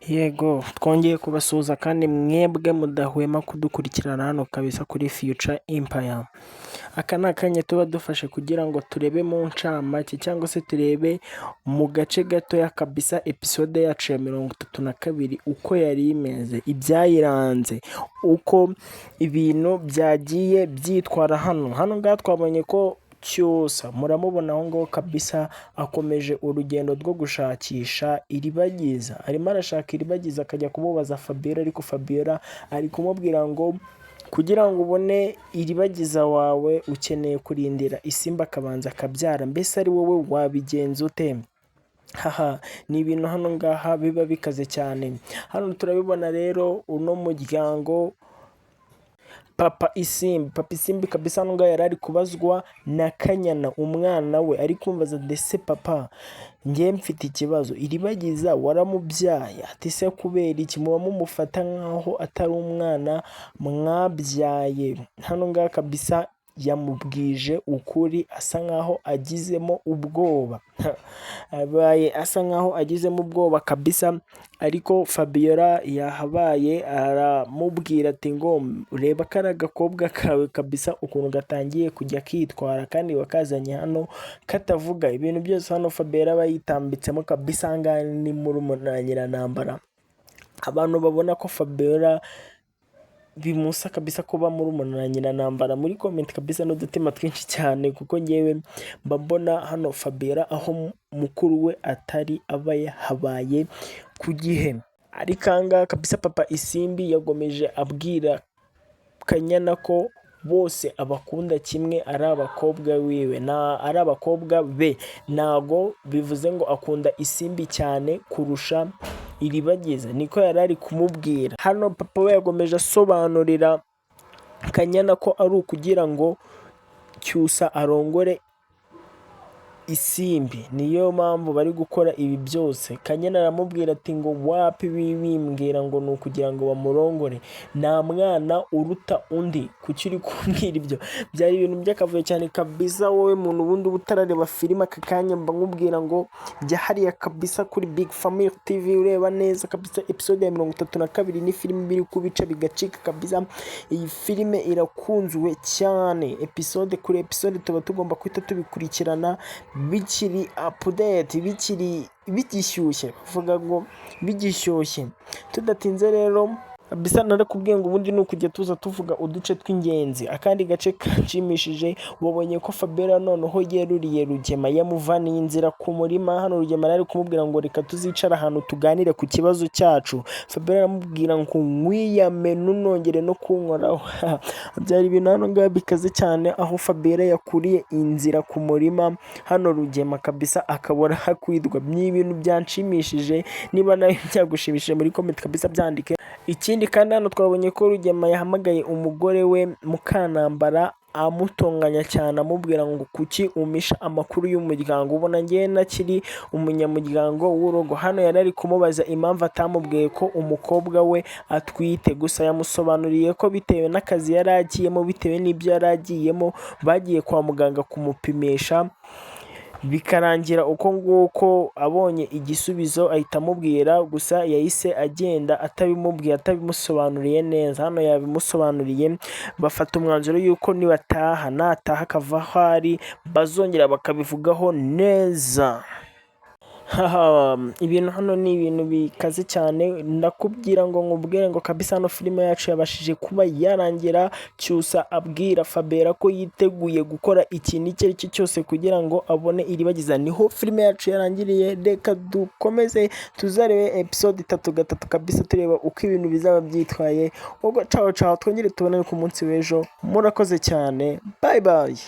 Yego twongeye kubasuhuza kandi mwebwe mudahwema kudukurikirana hano kabisa kuri Future Empire. Aka ni akanya tuba dufashe kugira ngo turebe mu ncamake cyangwa se turebe mu gace gatoya kabisa episode yacu ya 32 uko yari imeze, ibyayiranze, uko ibintu byagiye byitwara hano ngaha twabonye ko Cyusa muramubona aho ngaho kabisa akomeje urugendo rwo gushakisha iribagiza, arimo arashaka iribagiza akajya kumubaza Fabiola, ariko Fabiola ari kumubwira ngo kugira ngo ubone iribagiza wawe ukeneye kurindira isimba akabanza akabyara, mbese ari wowe wabigenza ute? Ni ibintu hano ngaha biba bikaze cyane. Hano turabibona rero uno muryango Papa Isimbi kabisa hano ngaha yari ari kubazwa na Kanyana umwana we, ari kumbaza ndetse papa njye mfite ikibazo, iribagiza waramubyaye? Ati se kubera iki muba mumufata nkaho atari umwana mwabyaye? Hano ngaha kabisa yamubwije ukuri asa nkaho agizemo ubwoba abaye asa nkaho agizemo ubwoba kabisa, ariko Fabiola yahabaye aramubwira ati ngo reba kari agakobwa kawe kabisa ukuntu gatangiye kujya kitwara kandi wakazanye hano katavuga ibintu byose. Hano Fabiola aba yitambitsemo kabisa, ngaha ni muri Nyiranambara. Abantu babona ko Fabiola bimusa kabisa kuba muri Nyiranambara muri comment kabisa n'udutima twinshi cyane, kuko ngewe mbabona hano Fabiola aho mukuru we atari aba yahabaye ku gihe. Ariko anga kabisa Papa Isimbi yagomeje abwira Kanyana ko bose abakunda kimwe, ari abakobwa wiwe na ari abakobwa be, nago bivuze ngo akunda Isimbi cyane kurusha iribagiza, niko yari ari kumubwira. Hano papa we yagomeje asobanurira Kanyana ko ari ukugira ngo Cyusa arongore Isimbi, niyo mpamvu bari gukora ibi byose. Kanyana aramubwira ati ngo wapi bimbwira ngo ni ukugira ngo bamurongore, nta mwana uruta undi, kuki uri kumbwira ibyo? Byari ibintu by'akavuyo cyane kabisa. Wowe muntu ubundi utarareba filime aka kanya mba nkubwira ngo jya hariya kabisa kuri Big Family TV ureba neza kabisa episode ya 32. Ni filime biri kubica bigacika kabisa. Iyi filime irakunzwe cyane, episode kuri episode tuba tugomba kwita tubikurikirana bikiri update, bigishyushye, vuga ngo bigishyushye. Tudatinze rero bisa narakubwiye ngo ubundi ni ukujya tuza tuvuga uduce tw'ingenzi. Akandi gace kanshimishije, wabonye ko Fabiola noneho yeruriye Rugema, yamuvaniye inzira ku murima. Hano Rugema ari kumubwira ngo reka tuzicara ahantu tuganire ku kibazo cyacu. Fabiola aramubwira ngo mwiyame nunongere no kunkoraho. Byari ibintu hano ngaha bikaze cyane, aho Fabiola yakuriye inzira ku murima, hano Rugema kabisa akabona hakwirwa. Ni ibintu byanshimishije, niba nawe byagushimishije muri comment kabisa byandike. Ikindi kandi hano twabonye ko Rugema yahamagaye umugore we Mukanambara amutonganya cyane, amubwira ngo kuki umisha amakuru y'umuryango, ubona ngiye nakiri umunyamuryango w'urugo. Hano yari ari kumubaza impamvu atamubwiye ko umukobwa we atwite, gusa yamusobanuriye ko bitewe n'akazi yari agiyemo, bitewe n'ibyo yari agiyemo, bagiye kwa muganga kumupimisha bikarangira uko nguko. Abonye igisubizo ahita amubwira, gusa yahise agenda atabimubwiye, atabimusobanuriye neza. Hano yabimusobanuriye, bafata umwanzuro yuko nataha akava aho ari bazongera bakabivugaho neza. Ibintu hano ni ibintu bikaze cyane, ndakubwira ngo nkubwire ngo kabisa hano filime yacu yabashije kuba yarangira. Cyusa abwira Fabiola ko yiteguye gukora ikintu icyo ari cyo cyose kugira ngo abone iribagiza. Niho filime yacu yarangiriye, reka dukomeze tuzarebe episode 3 kabisa tureba uko ibintu bizaba byitwaye. Ubwo ciao twongere tubonane ku munsi w'ejo. Murakoze cyane, bye bye.